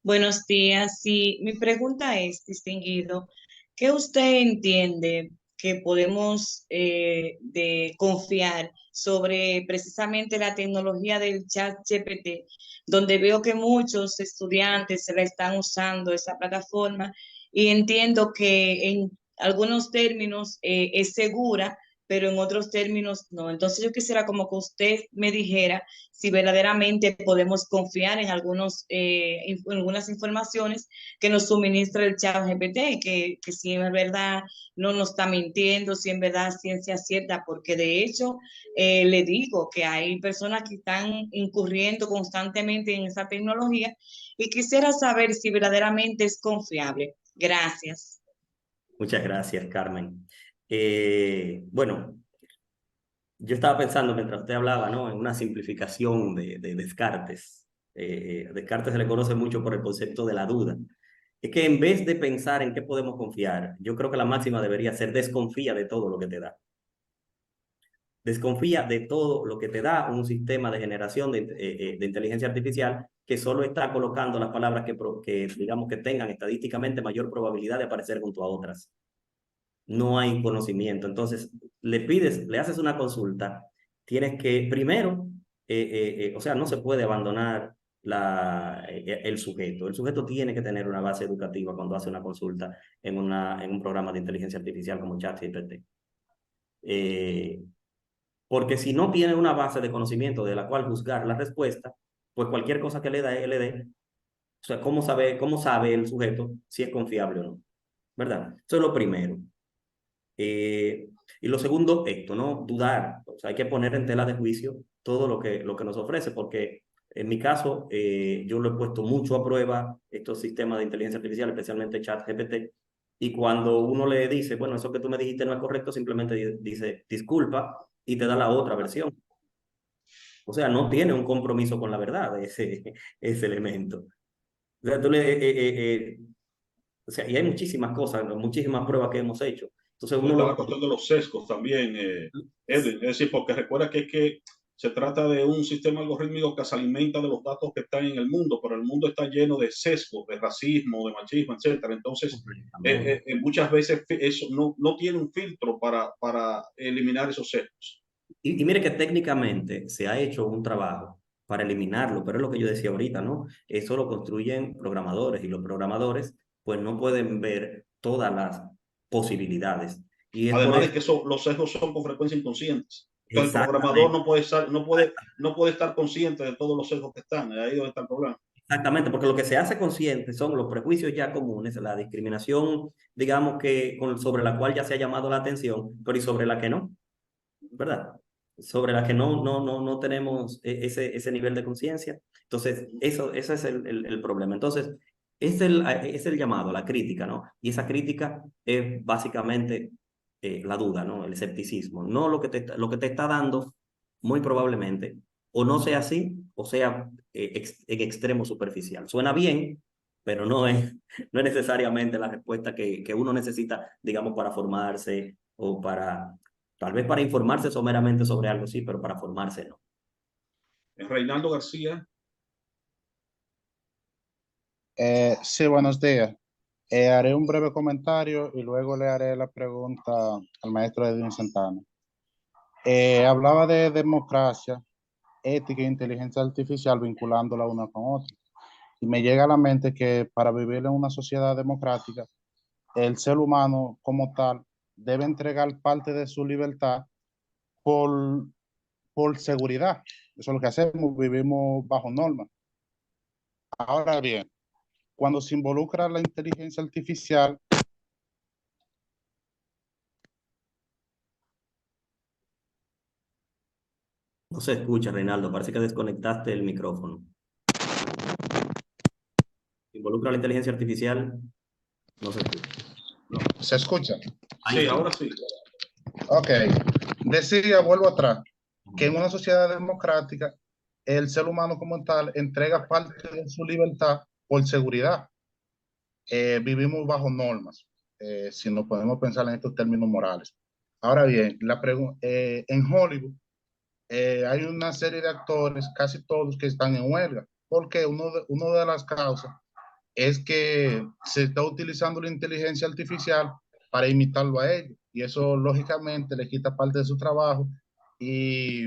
Buenos días. Sí, mi pregunta es, distinguido, ¿qué usted entiende que podemos de confiar sobre precisamente la tecnología del chat GPT, donde veo que muchos estudiantes se la están usando esa plataforma y entiendo que en algunos términos es segura, pero en otros términos no. Entonces yo quisiera como que usted me dijera si verdaderamente podemos confiar en en algunas informaciones que nos suministra el chat GPT, que si es verdad no nos está mintiendo, si en verdad es ciencia cierta, porque de hecho le digo que hay personas que están incurriendo constantemente en esa tecnología y quisiera saber si verdaderamente es confiable. Gracias. Muchas gracias, Carmen. Bueno, yo estaba pensando mientras usted hablaba, ¿no? En una simplificación de Descartes. Descartes se le conoce mucho por el concepto de la duda. Es que en vez de pensar en qué podemos confiar, yo creo que la máxima debería ser desconfía de todo lo que te da. Desconfía de todo lo que te da un sistema de generación de inteligencia artificial que solo está colocando las palabras que digamos que tengan estadísticamente mayor probabilidad de aparecer junto a otras. No hay conocimiento. Entonces, le haces una consulta, tienes que primero, o sea, no se puede abandonar el sujeto. El sujeto tiene que tener una base educativa cuando hace una consulta en un programa de inteligencia artificial como ChatGPT. Porque si no tiene una base de conocimiento de la cual juzgar la respuesta, pues cualquier cosa que le dé, o sea, cómo sabe el sujeto si es confiable o no? ¿Verdad? Eso es lo primero. Y lo segundo, esto, ¿no? Dudar. O sea, hay que poner en tela de juicio todo lo que nos ofrece, porque en mi caso, yo lo he puesto mucho a prueba, estos sistemas de inteligencia artificial, especialmente ChatGPT, y cuando uno le dice, bueno, eso que tú me dijiste no es correcto, simplemente dice, disculpa, y te da la otra versión. O sea, no tiene un compromiso con la verdad ese elemento. O sea, o sea, y hay muchísimas cosas, muchísimas pruebas que hemos hecho. Entonces uno Está la lo... cuestión de los sesgos también, Edwin. Es decir, porque recuerda que se trata de un sistema algorítmico que se alimenta de los datos que están en el mundo, pero el mundo está lleno de sesgos, de racismo, de machismo, etcétera. Entonces, muchas veces eso no tiene un filtro para eliminar esos sesgos. Y mire que técnicamente se ha hecho un trabajo para eliminarlo, pero es lo que yo decía ahorita, ¿no? Eso lo construyen programadores y los programadores pues no pueden ver todas las posibilidades. Y es por Además de eso, que los sesgos son con frecuencia inconscientes. Entonces el programador exactamente, no puede estar consciente de todos los sesgos que están. Ahí es donde está el problema. exactamente, porque lo que se hace consciente son los prejuicios ya comunes, la discriminación, digamos que sobre la cual ya se ha llamado la atención, pero y sobre la que no, ¿verdad? Sobre la que no tenemos ese nivel de conciencia. Entonces, eso es el problema. Entonces, es el llamado, la crítica, ¿no? Y esa crítica es básicamente la duda, ¿no? El escepticismo. No lo que te está dando, muy probablemente, o no sea así, o sea en extremo superficial. Suena bien, pero no es necesariamente la respuesta que uno necesita, digamos, para formarse o para tal vez para informarse someramente sobre algo, sí, pero para formarse no. Reinaldo García, Sí, buenos días. Haré un breve comentario y luego le haré la pregunta al maestro Edwin Santana. Hablaba de democracia, ética e inteligencia artificial vinculándola una con otra. Y me llega a la mente que para vivir en una sociedad democrática, el ser humano como tal debe entregar parte de su libertad por, por seguridad. Eso es lo que hacemos, vivimos bajo normas. Ahora bien, cuando se involucra la inteligencia artificial, No se escucha, Reinaldo, parece que desconectaste el micrófono. Involucra la inteligencia artificial, no se escucha. ¿se escucha? Ahí sí, sí. ahora sí. Ok. Decía, vuelvo atrás, que en una sociedad democrática, el ser humano como tal entrega parte de su libertad por seguridad. Vivimos bajo normas, si nos podemos pensar en estos términos morales. Ahora bien, en Hollywood hay una serie de actores, casi todos, que están en huelga, porque una de las causas es que se está utilizando la inteligencia artificial para imitarlo a ellos, y eso lógicamente le quita parte de su trabajo y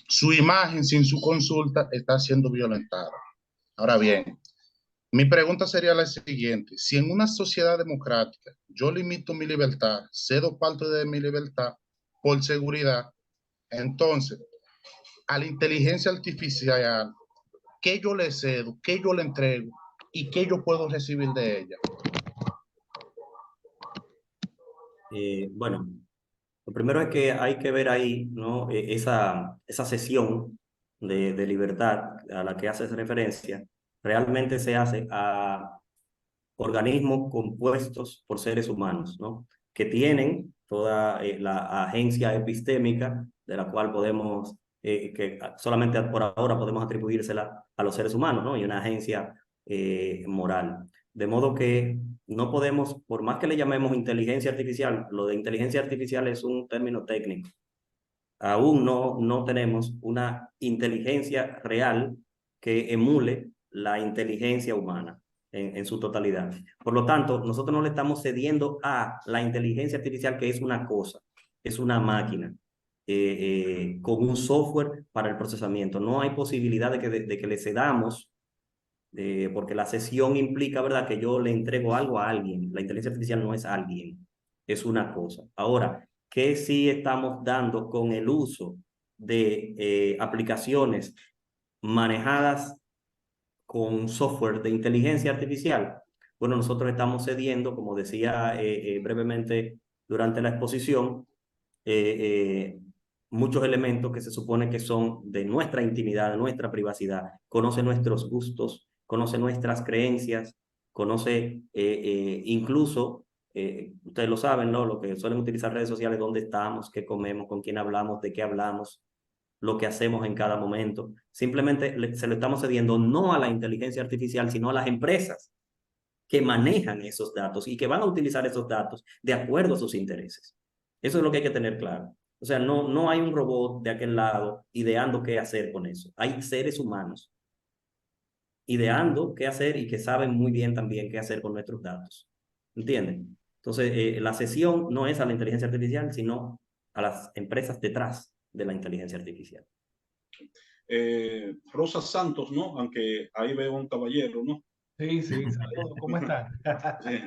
su imagen sin su consulta está siendo violentada. Ahora bien, mi pregunta sería la siguiente: si en una sociedad democrática yo limito mi libertad, cedo parte de mi libertad por seguridad, entonces a la inteligencia artificial, ¿qué yo le cedo, qué yo le entrego y qué yo puedo recibir de ella? Bueno, lo primero es que hay que ver ahí, ¿no? Esa cesión de libertad a la que haces referencia, realmente se hace a organismos compuestos por seres humanos, ¿no? Que tienen toda la agencia epistémica de la cual podemos, que solamente por ahora podemos atribuírsela a los seres humanos, ¿no? Y una agencia moral. De modo que no podemos, por más que le llamemos inteligencia artificial, lo de inteligencia artificial es un término técnico. Aún no tenemos una inteligencia real que emule la inteligencia humana en su totalidad. Por lo tanto, nosotros no le estamos cediendo a la inteligencia artificial, que es una cosa, es una máquina con un software para el procesamiento. No hay posibilidad de que le cedamos, porque la cesión implica, ¿verdad?, que yo le entrego algo a alguien. La inteligencia artificial no es alguien, es una cosa. Ahora, ¿qué sí estamos dando con el uso de aplicaciones manejadas con software de inteligencia artificial? Bueno, nosotros estamos cediendo, como decía brevemente durante la exposición, eh, eh, muchos elementos que se supone que son de nuestra intimidad, de nuestra privacidad. Conoce nuestros gustos, conoce nuestras creencias, conoce incluso, ustedes lo saben, ¿no? Lo que suelen utilizar redes sociales: dónde estamos, qué comemos, con quién hablamos, de qué hablamos, lo que hacemos en cada momento. Simplemente se lo estamos cediendo no a la inteligencia artificial, sino a las empresas que manejan esos datos y que van a utilizar esos datos de acuerdo a sus intereses. Eso es lo que hay que tener claro. O sea, no hay un robot de aquel lado ideando qué hacer con eso. Hay seres humanos ideando qué hacer y que saben muy bien también qué hacer con nuestros datos. ¿Entienden? Entonces, la cesión no es a la inteligencia artificial, sino a las empresas detrás de la inteligencia artificial. Rosa Santos, ¿no? Aunque ahí veo un caballero, ¿no? Sí, saludos, ¿cómo están? Sí.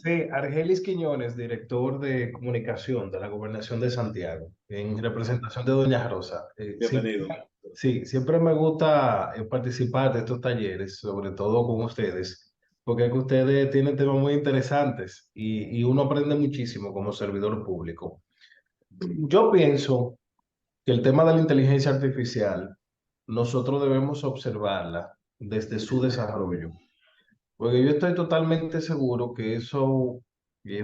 Sí, Argelis Quiñones, director de comunicación de la Gobernación de Santiago, en representación de Doña Rosa. Bienvenido. Sí, siempre me gusta participar de estos talleres, sobre todo con ustedes, porque es que ustedes tienen temas muy interesantes y uno aprende muchísimo como servidor público. Yo pienso que el tema de la inteligencia artificial, nosotros debemos observarla desde su desarrollo. Porque yo estoy totalmente seguro que eso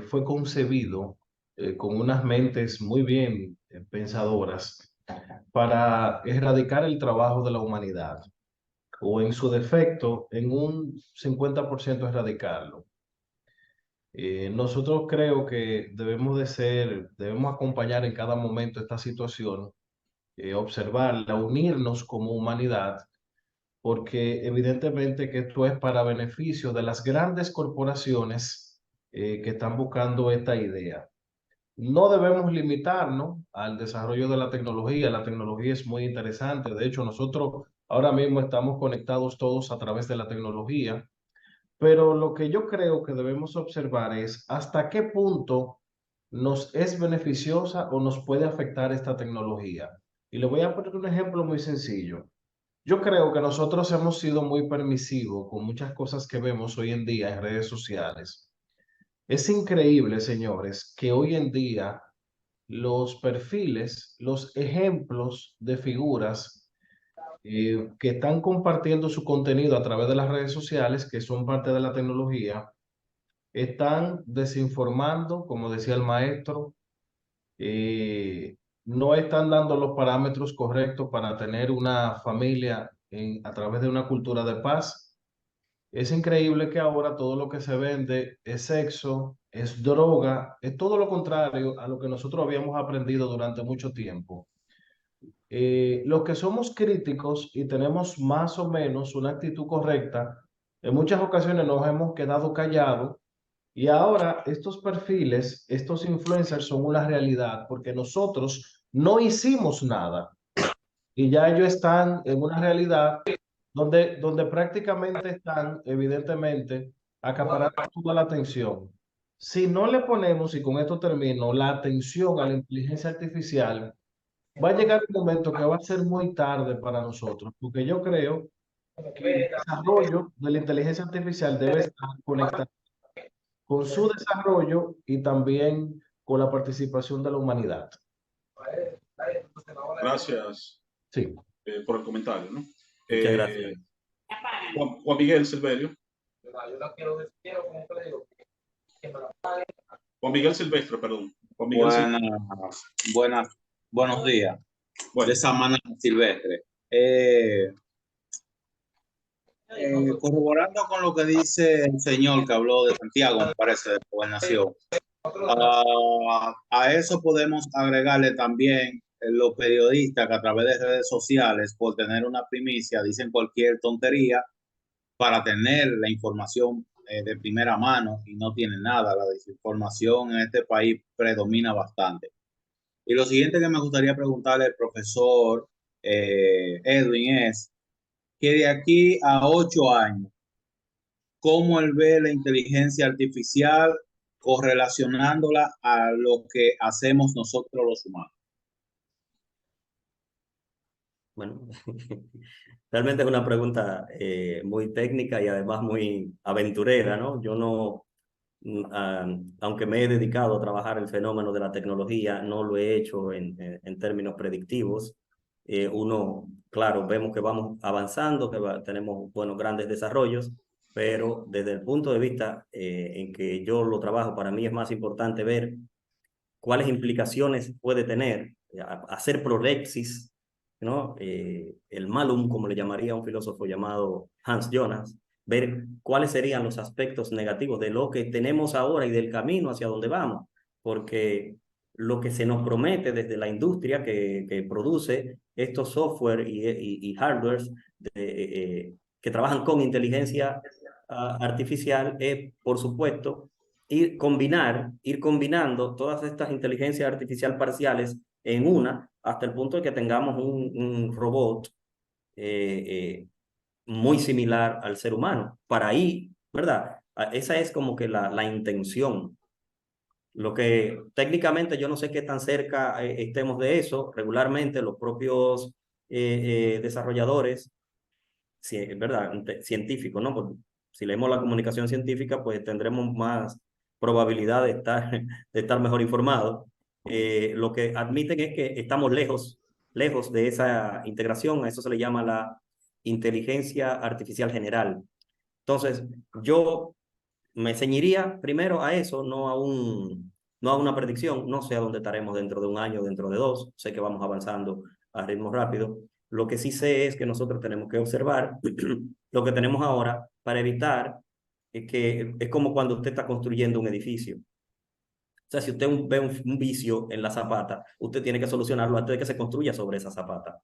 fue concebido con unas mentes muy bien pensadoras para erradicar el trabajo de la humanidad, o en su defecto, en un 50% erradicarlo. Nosotros creo que debemos acompañar en cada momento esta situación, observarla, unirnos como humanidad, porque evidentemente que esto es para beneficio de las grandes corporaciones que están buscando esta idea. No debemos limitarnos al desarrollo de la tecnología. La tecnología es muy interesante. De hecho, nosotros ahora mismo estamos conectados todos a través de la tecnología, pero lo que yo creo que debemos observar es hasta qué punto nos es beneficiosa o nos puede afectar esta tecnología. Y le voy a poner un ejemplo muy sencillo. Yo creo que nosotros hemos sido muy permisivos con muchas cosas que vemos hoy en día en redes sociales. Es increíble, señores, que hoy en día los perfiles, los ejemplos de figuras que están compartiendo su contenido a través de las redes sociales, que son parte de la tecnología, están desinformando, como decía el maestro, no están dando los parámetros correctos para tener una familia a través de una cultura de paz. Es increíble que ahora todo lo que se vende es sexo, es droga, es todo lo contrario a lo que nosotros habíamos aprendido durante mucho tiempo. Los que somos críticos y tenemos más o menos una actitud correcta, en muchas ocasiones nos hemos quedado callados y ahora estos perfiles, estos influencers son una realidad porque nosotros no hicimos nada y ya ellos están en una realidad donde prácticamente están, evidentemente, acaparando toda la atención. Si no le ponemos, y con esto termino, la atención a la inteligencia artificial, va a llegar un momento que va a ser muy tarde para nosotros, porque yo creo que el desarrollo de la inteligencia artificial debe estar conectado con su desarrollo y también con la participación de la humanidad. Gracias Sí. por el comentario, ¿no? Muchas gracias. Juan Miguel Silverio. Juan Miguel Silvestre, perdón. Juan Miguel Buenos días. Bueno. De Samana Silvestre. Corroborando con lo que dice el señor que habló de Santiago, me parece, de Gobernación, a eso podemos agregarle también los periodistas que a través de redes sociales, por tener una primicia, dicen cualquier tontería para tener la información de primera mano y no tienen nada. La desinformación en este país predomina bastante. Y lo siguiente que me gustaría preguntarle al profesor Edwin es que de aquí a 8 años, ¿cómo él ve la inteligencia artificial correlacionándola a lo que hacemos nosotros los humanos? Bueno, realmente es una pregunta muy técnica y además muy aventurera, ¿no? Yo no, aunque me he dedicado a trabajar el fenómeno de la tecnología, no lo he hecho en términos predictivos. Uno, claro, vemos que vamos avanzando, que tenemos, bueno, grandes desarrollos, pero desde el punto de vista en que yo lo trabajo, para mí es más importante ver cuáles implicaciones puede tener, hacer prolepsis, ¿no? El malum, como le llamaría un filósofo llamado Hans Jonas, ver cuáles serían los aspectos negativos de lo que tenemos ahora y del camino hacia donde vamos, porque lo que se nos promete desde la industria que produce estos software y hardwares que trabajan con inteligencia artificial es, por supuesto, ir combinando todas estas inteligencias artificiales parciales en una hasta el punto de que tengamos un robot muy similar al ser humano. Para ahí, ¿verdad? Esa es como que la intención. Lo que técnicamente yo no sé qué tan cerca estemos de eso. Regularmente los propios desarrolladores, ¿verdad? Científicos, ¿no? Porque si leemos la comunicación científica, pues tendremos más probabilidad de estar mejor informados. Lo que admiten es que estamos lejos de esa integración. A eso se le llama la inteligencia artificial general. Entonces, yo me ceñiría primero a eso, no a una predicción. No sé a dónde estaremos dentro de un año, dentro de dos. Sé que vamos avanzando a ritmo rápido. Lo que sí sé es que nosotros tenemos que observar lo que tenemos ahora para evitar que es como cuando usted está construyendo un edificio. O sea, si usted ve un vicio en la zapata, usted tiene que solucionarlo antes de que se construya sobre esa zapata.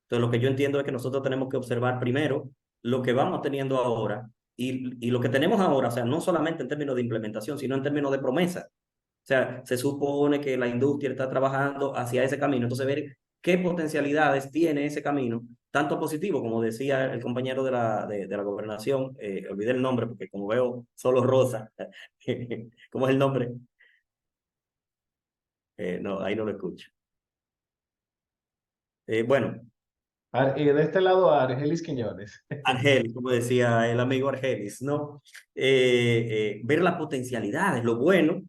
Entonces, lo que yo entiendo es que nosotros tenemos que observar primero lo que vamos teniendo ahora y lo que tenemos ahora, o sea, no solamente en términos de implementación, sino en términos de promesa. O sea, se supone que la industria está trabajando hacia ese camino. Entonces, ver qué potencialidades tiene ese camino, tanto positivo, como decía el compañero de la gobernación, olvidé el nombre porque como veo solo Rosa, ¿cómo es el nombre? No, ahí no lo escucho. Bueno, Y de este lado, Argelis Quiñones. Argelis, como decía el amigo Argelis, ¿no? Ver las potencialidades, lo bueno,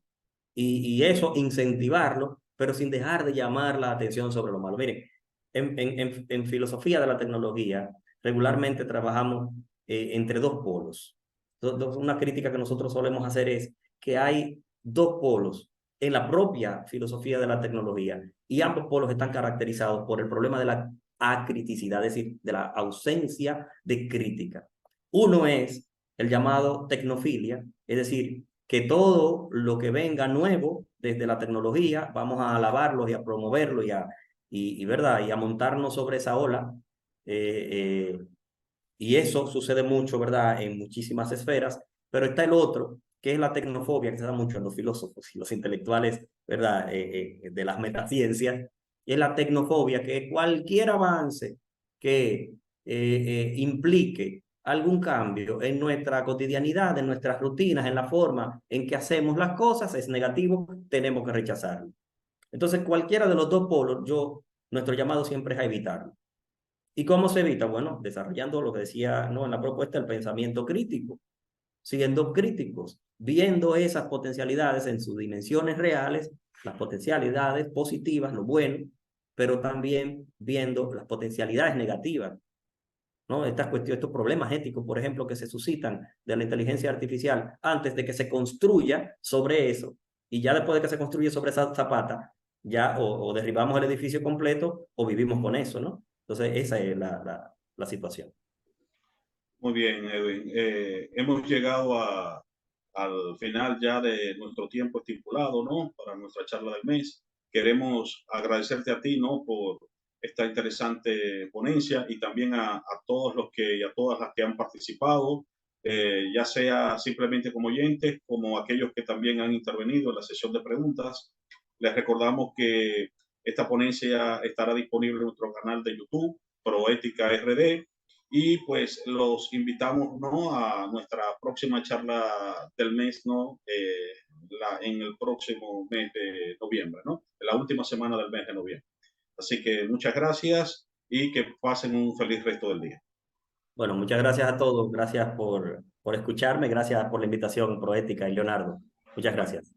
y eso, incentivarlo, pero sin dejar de llamar la atención sobre lo malo. Miren, en filosofía de la tecnología, regularmente trabajamos entre dos polos. Una crítica que nosotros solemos hacer es que hay dos polos en la propia filosofía de la tecnología y ambos polos están caracterizados por el problema de la acriticidad, es decir, de la ausencia de crítica. Uno es el llamado tecnofilia, es decir, que todo lo que venga nuevo desde la tecnología, vamos a alabarlo y a promoverlo ¿verdad? Y a montarnos sobre esa ola. Y eso sucede mucho, ¿verdad? En muchísimas esferas, pero está el otro, que es la tecnofobia, que se da mucho en los filósofos y los intelectuales, ¿verdad? De las metaciencias, y es la tecnofobia, que cualquier avance que implique algún cambio en nuestra cotidianidad, en nuestras rutinas, en la forma en que hacemos las cosas, es negativo, tenemos que rechazarlo. Entonces, cualquiera de los dos polos, nuestro llamado siempre es a evitarlo. ¿Y cómo se evita? Bueno, desarrollando lo que decía, ¿no?, en la propuesta, el pensamiento crítico, siendo críticos, viendo esas potencialidades en sus dimensiones reales, las potencialidades positivas, lo bueno, pero también viendo las potencialidades negativas, ¿no? Estos problemas éticos, por ejemplo, que se suscitan de la inteligencia artificial antes de que se construya sobre eso, y ya después de que se construye sobre esa zapata, ya o derribamos el edificio completo o vivimos con eso, ¿no? Entonces, esa es la situación. Muy bien, Edwin. Hemos llegado al final ya de nuestro tiempo estipulado, ¿no? Para nuestra charla del mes. Queremos agradecerte a ti, ¿no? Por esta interesante ponencia y también a todos los que y a todas las que han participado, ya sea simplemente como oyentes, como aquellos que también han intervenido en la sesión de preguntas. Les recordamos que esta ponencia estará disponible en nuestro canal de YouTube, Proética RD, y pues los invitamos, ¿no?, a nuestra próxima charla del mes, ¿no? En el próximo mes de noviembre, ¿no? En la última semana del mes de noviembre. Así que muchas gracias y que pasen un feliz resto del día. Bueno, muchas gracias a todos. Gracias por escucharme. Gracias por la invitación, Proética y Leonardo. Muchas gracias.